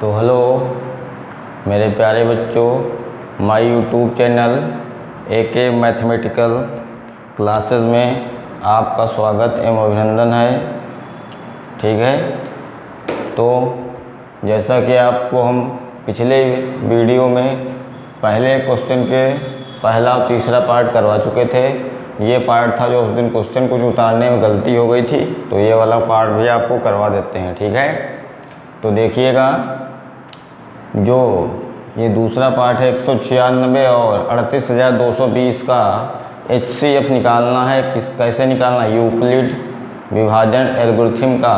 तो हेलो मेरे प्यारे बच्चों, my YouTube channel AK mathematical classes में आपका स्वागत एवं अभिनंदन है। ठीक है, तो जैसा कि आपको हम पिछले वीडियो में पहले क्वेश्चन के पहला और तीसरा पार्ट करवा चुके थे। ये पार्ट था जो उस दिन क्वेश्चन कुछ उतारने में गलती हो गई थी, तो ये वाला पार्ट भी आपको करवा देते हैं। ठीक है, तो देखिएगा, जो ये दूसरा पार्ट है 196 और 38,220 का HCF निकालना है। कैसे निकालना है? यूक्लिड विभाजन एल्गोरिथम का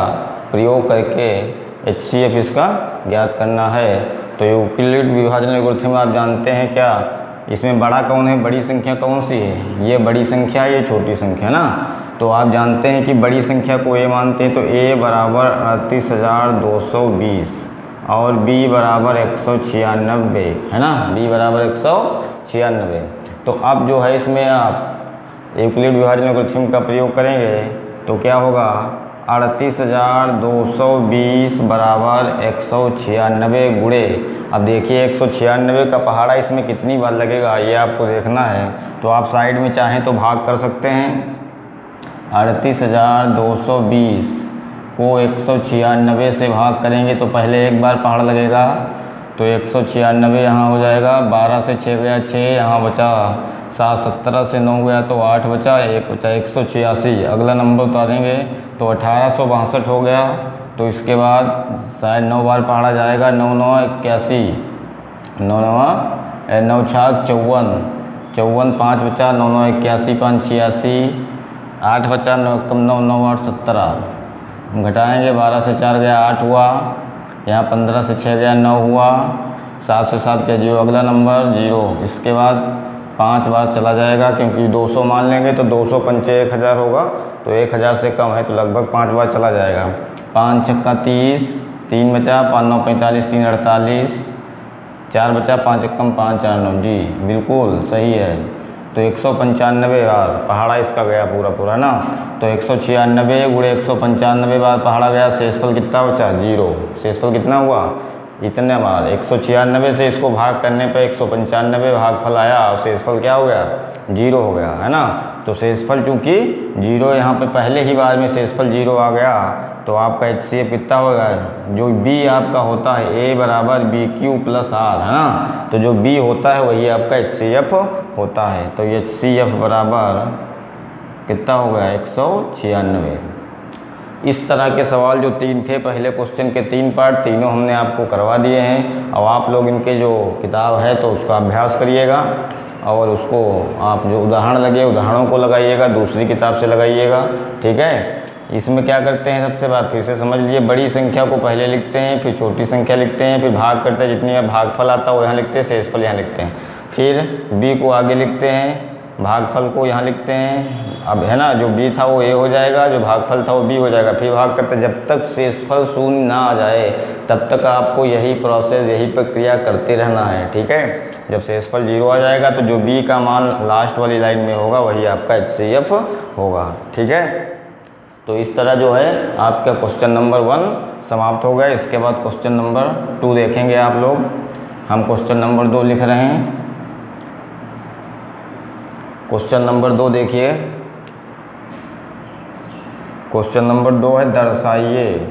प्रयोग करके HCF इसका ज्ञात करना है। तो यूक्लिड विभाजन एल्गोरिथम आप जानते हैं क्या? इसमें बड़ा कौन है, बड़ी संख्या कौन सी है? ये बड़ी संख्या, ये छोटी संख्या ना। तो आप जानते हैं कि बड़ी संख्या को A मानते हैं, तो A बराबर 38,220 और B बराबर 196 है ना। B बराबर 196। तो अब जो है इसमें आप यूक्लिड विभाजन एल्गोरिथम का प्रयोग करेंगे तो क्या होगा? 38,220 बराबर 196 गुणे, अब देखिए 196 का पहाड़ा इसमें कितनी बार लगेगा ये आपको देखना है। तो आप साइड में चाहें तो भाग कर सकते हैं। 38,220 को 196 से भाग करेंगे तो पहले एक बार पहाड़ लगेगा, तो 196 यहाँ हो जाएगा। 12 से 6 गया 6, यहाँ बचा 7, 17 से 9 गया तो 8 बचा, 1 बचा 186। अगला नंबर उतारेंगे तो 1862 हो गया। तो इसके बाद शायद 9 बार पहाड़ा जाएगा। 9 9 81, 9 9 9 छाक 54, 54 5 बचा, 9 9 81, 5 86, 8 बचा, 9 कम 9 9 8 17। घटाएंगे, 12 से 4 गया 8 हुआ, यहाँ 15 से 6 गया 9 हुआ, 7 से 7 गया 0, अगला नंबर 0। इसके बाद 5 बार चला जाएगा, क्योंकि 200 मान लेंगे तो 200 पंचे 1000 होगा, तो 1000 से कम है तो लगभग 5 बार चला जाएगा। 5 छक्का 30, 3 बचा, 5 9 45, 3 48, 4 बचा, 5 एकम 5 4 9। जी बिल्कुल सही है। तो 195 बार पहाड़ा इसका गया पूरा ना। तो 196 गुणे 195 बार पहाड़ा गया, शेषफल कितना बचा? 0। शेषफल कितना हुआ? इतने बार। 196 से इसको भाग करने पर 195 भागफल आया और शेषफल क्या हो गया? 0 हो गया, है ना। तो शेषफल चूँकि 0 यहाँ पे पहले ही बार में शेषफल 0 आ गया, तो आपका HCF कितना होगा? जो B आपका होता है A बराबर BQ प्लस R, है ना। तो जो B होता है वही आपका HCF होता है। तो HCF बराबर कितना हो गया? 196। इस तरह के सवाल जो 3 थे पहले क्वेश्चन के 3 पार्ट, तीनों हमने आपको करवा दिए हैं। अब आप लोग इनके जो किताब है तो उसका अभ्यास करिएगा और उसको आप जो उदाहरण लगे उदाहरणों को लगाइएगा, दूसरी किताब से लगाइएगा। ठीक है, इसमें क्या करते हैं, सबसे बात फिर से समझ लीजिए। बड़ी संख्या को पहले लिखते हैं, फिर छोटी संख्या लिखते हैं, फिर भाग करते हैं, जितनी भागफल आता है वो यहाँ लिखते हैं, शेषफल यहाँ लिखते हैं। फिर B को आगे लिखते हैं, भागफल को यहाँ लिखते हैं। अब है ना, जो B था वो A हो जाएगा, जो भागफल था वो B हो जाएगा। फिर भाग करते, जब तक शेषफल 0 ना आ जाए तब तक आपको यही प्रोसेस, यही प्रक्रिया करते रहना है। ठीक है, जब शेषफल 0 आ जाएगा तो जो B का मान लास्ट वाली लाइन में होगा वही आपका HCF होगा। ठीक है, तो इस तरह जो है आपका क्वेश्चन नंबर 1 समाप्त हो गया। इसके बाद क्वेश्चन नंबर 2 देखेंगे आप लोग। हम क्वेश्चन नंबर 2 लिख रहे हैं। क्वेश्चन नंबर 2 देखिए। क्वेश्चन नंबर 2 है, दर्शाइए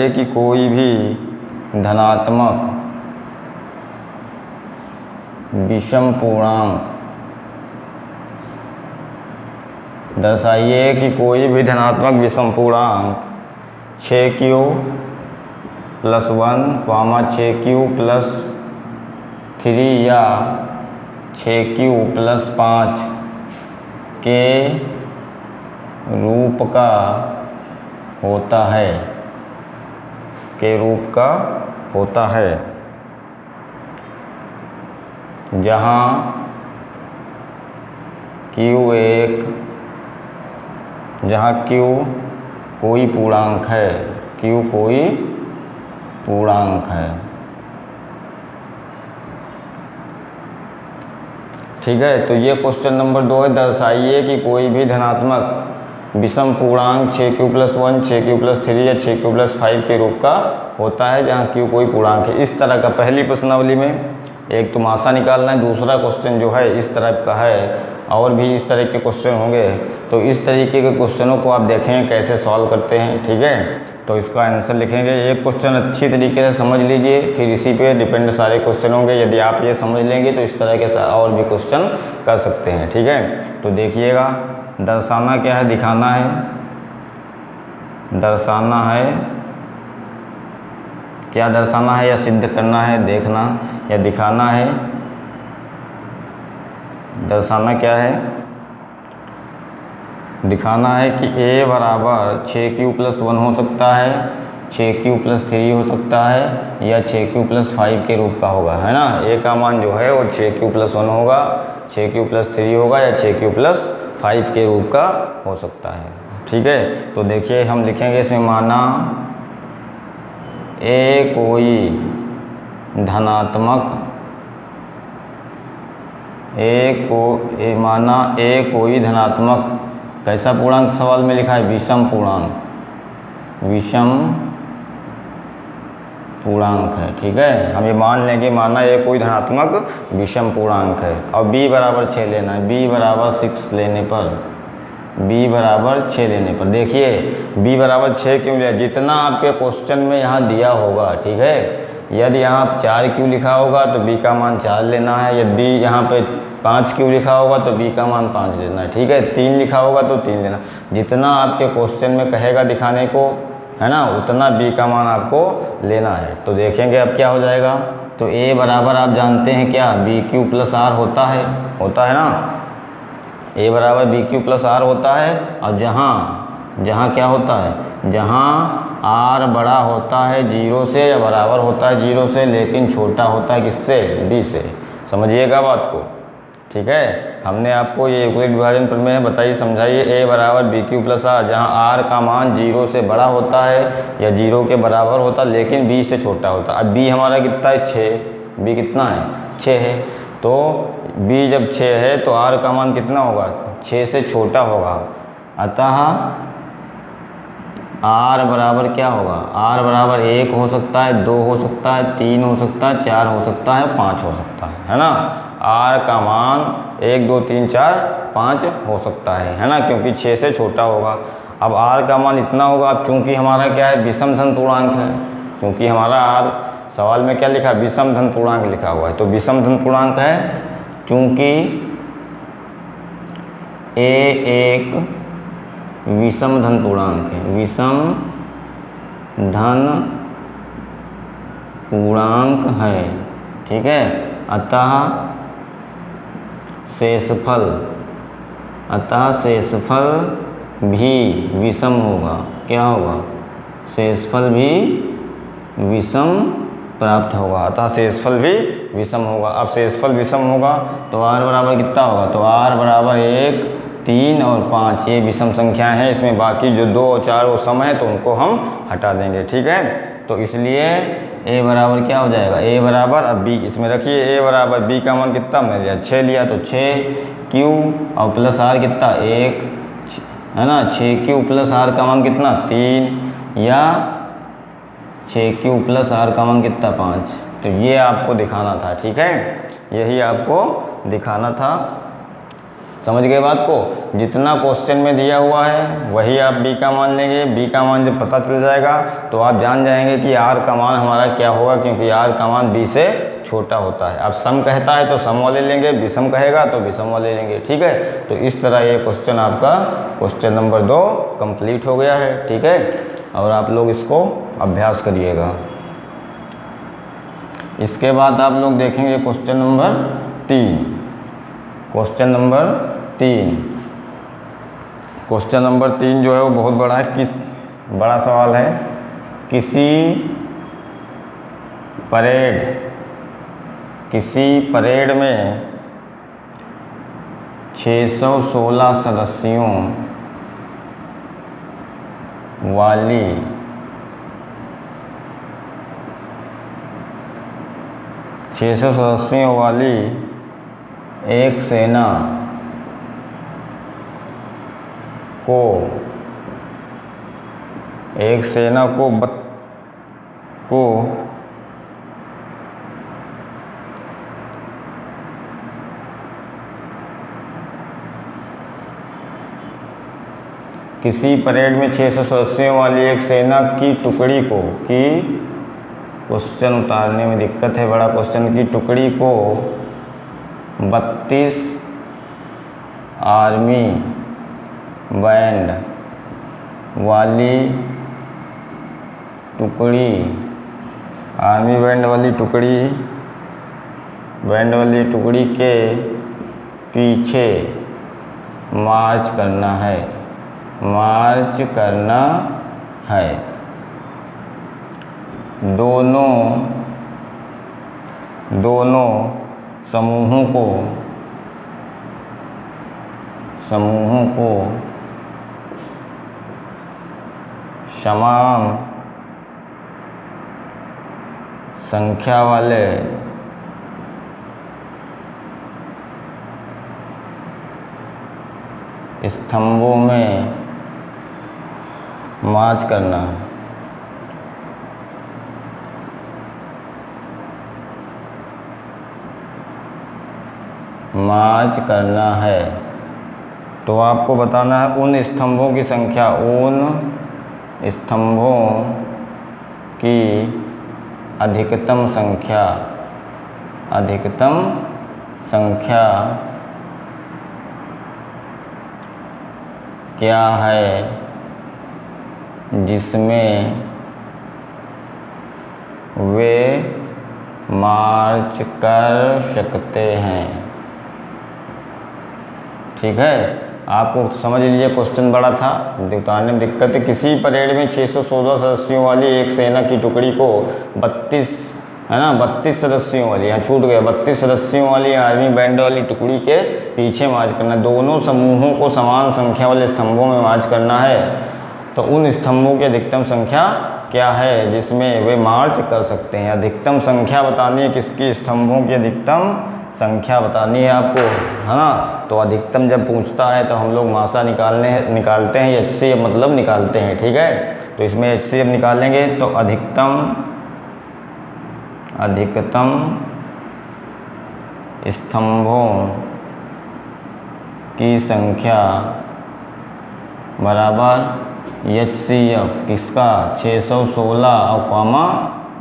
कि कोई भी धनात्मक विषम पूर्णांक, दर्शाइए कि कोई भी धनात्मक विषम पूर्णांक 6Q प्लस 1, 6Q प्लस 3 या 6Q प्लस 5 के रूप का होता है, जहाँ Q कोई पूर्णांक है। ठीक है। तो ये क्वेश्चन नंबर 2 है, दर्शाइए कि कोई भी धनात्मक विषम पूर्णांक 6q+1, 6q+3 या 6q+5 के रूप का होता है जहाँ q कोई पूर्णांक है। इस तरह का पहली प्रश्नावली में एक तमाशा निकालना है, दूसरा क्वेश्चन जो है इस तरह का है, और भी इस तरह के क्वेश्चन होंगे। तो इस तरीके के क्वेश्चनों को आप देखें कैसे सॉल्व करते हैं, ठीक है। तो इसका आंसर लिखेंगे। एक क्वेश्चन अच्छी तरीके से समझ लीजिए, फिर इसी पे डिपेंड सारे क्वेश्चन होंगे। यदि आप ये समझ लेंगे तो इस तरह के और भी क्वेश्चन कर सकते हैं, ठीक है। तो देखिएगा, दर्शाना क्या है, दिखाना है, दर्शाना है, क्या दर्शाना है या सिद्ध करना है, देखना या दिखाना है। दर्शाना क्या है, दिखाना है कि a बराबर 6q+1 हो सकता है, 6q+3 हो सकता है या 6q+5 के रूप का होगा, है ना। a का मान जो है वो 6q+1 होगा, 6q+3 होगा या 6q+5 के रूप का हो सकता है, ठीक है। तो देखिए हम लिखेंगे इसमें, माना a कोई धनात्मक, माना a कोई धनात्मक, कैसा पूर्णांक सवाल में लिखा है, विषम पूर्णांक, विषम पूर्णांक है, ठीक है। हम ये मान लेंगे, माना a कोई धनात्मक विषम पूर्णांक है। और b बराबर 6 लेना है, b बराबर 6 लेने पर, b बराबर 6 लेने पर, देखिए b बराबर 6 क्यों लिया, जितना आपके क्वेश्चन में यहाँ दिया होगा, ठीक है। यदि यहाँ 4q लिखा होगा तो b का मान 4 लेना है, यदि यहाँ पे 5q लिखा होगा तो b का मान 5 लेना है, ठीक है। 3 लिखा होगा तो 3 लेना, जितना आपके क्वेश्चन में कहेगा दिखाने को, है ना, उतना b का मान आपको लेना है। तो देखेंगे अब क्या हो जाएगा। तो a बराबर आप जानते हैं क्या, bq+r होता है ना, a बराबर bq+r होता है। और जहाँ क्या होता है, जहाँ r बड़ा होता है 0 से या बराबर होता है 0 से, लेकिन छोटा होता है किससे, b से। समझिएगा बात को, ठीक है। हमने आपको ये यूक्लिड विभाजन प्रमेय बताइए, समझाइए। a बराबर bq+r, जहाँ r का मान 0 से बड़ा होता है या 0 के बराबर होता है, लेकिन b से छोटा होता है। अब b हमारा कितना है, 6, b कितना है, 6 है। तो b जब 6 है तो r का मान कितना होगा, 6 से छोटा होगा। अतः r बराबर क्या होगा, r बराबर 1 हो सकता है, 2 हो सकता है, 3 हो सकता है, 4 हो सकता है, 5 हो सकता है ना। r का मान 1, 2, 3, 4, 5 हो सकता है ना, क्योंकि 6 से छोटा होगा। अब r का मान इतना होगा। अब चूंकि हमारा क्या है, विषम धन पूर्णांक है, क्योंकि हमारा r सवाल में क्या लिखा है, विषम धन पूर्णांक लिखा हुआ है। तो विषम धन पूर्णांक है, चूंकि a एक विषम धन पूर्णांक है, विषम धन पूर्णांक है, ठीक है। अतः शेषफल भी विषम होगा। क्या होगा, शेषफल भी विषम प्राप्त होगा। अतः शेषफल भी विषम होगा। अब शेषफल विषम होगा तो r बराबर कितना होगा, तो r बराबर 1, 3 और 5 ये विषम संख्या है। इसमें बाकी जो 2 और 4 वो सम है, तो उनको हम हटा देंगे, ठीक है। तो इसलिए a बराबर क्या हो जाएगा, a बराबर, अब b इसमें रखिए, a बराबर b का मान कितना हमने लिया, 6 लिया, तो 6q और प्लस r कितना 1 है ना, 6q प्लस r का मान कितना 3, या 6q प्लस r का मान कितना 5। तो ये आपको दिखाना था, ठीक है, यही आपको दिखाना था। समझ गए बात को। जितना क्वेश्चन में दिया हुआ है वही आप b का मान लेंगे। b का मान जब पता चल जाएगा तो आप जान जाएंगे कि r का मान हमारा क्या होगा, क्योंकि r का मान b से छोटा होता है। अब सम कहता है तो सम वाले लेंगे, विषम कहेगा तो विषम वाले लेंगे, ठीक है। तो इस तरह ये क्वेश्चन आपका क्वेश्चन नंबर 2 कंप्लीट हो गया है, ठीक है। और आप लोग इसको अभ्यास करिएगा। इसके बाद आप लोग देखेंगे question number 3। Question number 3, question number 3 जो है वो बहुत बड़ा है, बड़ा सवाल है। किसी परेड में 616 सदस्यों वाली एक सेना को किसी परेड में 600 सदस्यों वाली एक सेना की टुकड़ी को क्वेश्चन उतारने में दिक्कत है, बड़ा क्वेश्चन, की टुकड़ी को 32 आर्मी बैंड वाली टुकड़ी के पीछे मार्च करना है। दोनों समूहों को समान संख्या वाले स्तंभों में मार्च करना है। तो आपको बताना है उन स्तंभों की अधिकतम संख्या क्या है जिसमें वे मार्च कर सकते हैं। ठीक है, आपको समझ लीजिए क्वेश्चन बड़ा था, उतारने में दिक्कत है। किसी परेड में 616 सदस्यों वाली एक सेना की टुकड़ी को 32 सदस्यों वाली, यहाँ छूट गया, 32 सदस्यों वाली आर्मी बैंड वाली टुकड़ी के पीछे मार्च करना। दोनों समूहों को समान संख्या वाले स्तंभों में मार्च करना है। तो उन स्तंभों की अधिकतम संख्या क्या है जिसमें वे मार्च कर सकते हैं। अधिकतम संख्या बतानी है किसकी, स्तंभों की अधिकतम संख्या बतानी है आपको, है ना। तो अधिकतम जब पूछता है तो हम लोग मासा निकालते हैं, HCF मतलब निकालते हैं। ठीक है, तो इसमें HCF निकालेंगे तो अधिकतम स्तंभों की संख्या बराबर HCF किसका, 616 और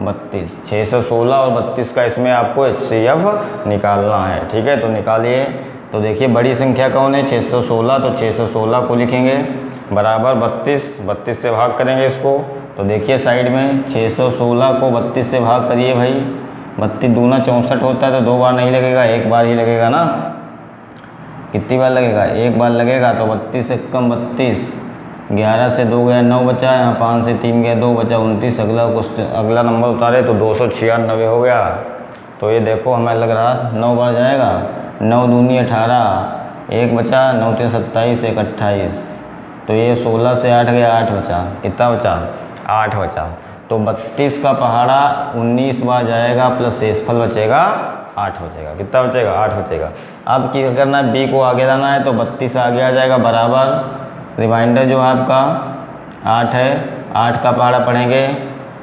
32, 616 और 32 का इसमें आपको HCF निकालना है। ठीक है, तो निकालिए। तो देखिए बड़ी संख्या कौन है, 616, तो 616 को लिखेंगे बराबर 32 से भाग करेंगे इसको। तो देखिए साइड में 616 को 32 से भाग करिए भाई, 32 दूना 64 होता है, तो 2 बार नहीं लगेगा, 1 बार ही लगेगा ना। कितनी बार लगेगा, 1 बार लगेगा। तो 32 एक कम 32, 11 से 2 गया 9 बचा, यहाँ 5 से 3 गया 2 बचा 29। अगला नंबर उतारे तो 296 हो गया। तो ये देखो हमें लग रहा 9 बार जाएगा, 9 दूनी 18, 1 बचा, 9 3 27, 1 28। तो ये 16 से 8 गया, 8 बचा, कितना बचा, 8 बचा। तो 32 का पहाड़ा 19 बार जाएगा प्लस शेषफल बचेगा 8 बचेगा। कितना बचेगा, 8 बचेगा। अब क्या करना है, B को आगे लाना है, तो 32 आगे आ जाएगा बराबर रिमाइंडर जो है आपका 8 है, 8 का पहाड़ा पढ़ेंगे।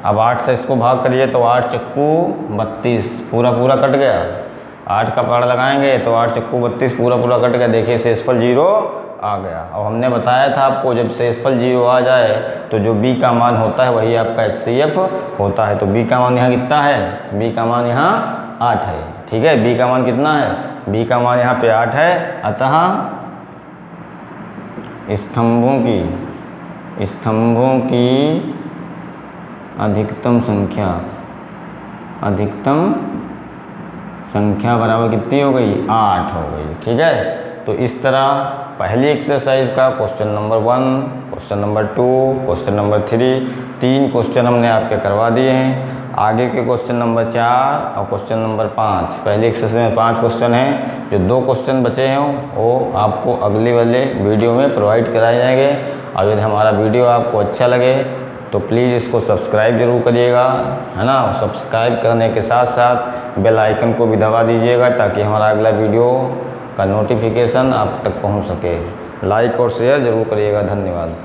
अब 8 से इसको भाग करिए तो 8 चक्कू 32, पूरा कट गया। 8 का पहाड़ा लगाएंगे तो 8 चक्कू 32, पूरा कट गया। देखिए शेषफल 0 आ गया। और हमने बताया था आपको जब शेषफल 0 आ जाए तो जो B का मान होता है वही आपका HCF होता है। तो B का मान यहाँ कितना है, B का मान यहाँ 8 है। ठीक है, B का मान कितना है, B का मान यहाँ पे 8 है। अतः स्तंभों की अधिकतम संख्या बराबर कितनी हो गई, 8 हो गई। ठीक है, तो इस तरह पहली एक्सरसाइज का question number 1, question number 2, question number 3, 3 question हमने आपके करवा दिए हैं। आगे के क्वेश्चन नंबर 4 और क्वेश्चन नंबर 5, पहली एक्सरसाइज में 5 क्वेश्चन हैं। जो 2 क्वेश्चन बचे हैं वो आपको अगले वाले वीडियो में प्रोवाइड कराए जाएंगे। और यदि हमारा वीडियो आपको अच्छा लगे तो प्लीज़ इसको सब्सक्राइब ज़रूर करिएगा, है ना। सब्सक्राइब करने के साथ साथ बेल आइकन को भी दबा दीजिएगा ताकि हमारा अगला वीडियो का नोटिफिकेशन आप तक पहुंच सके। लाइक और शेयर ज़रूर करिएगा। धन्यवाद।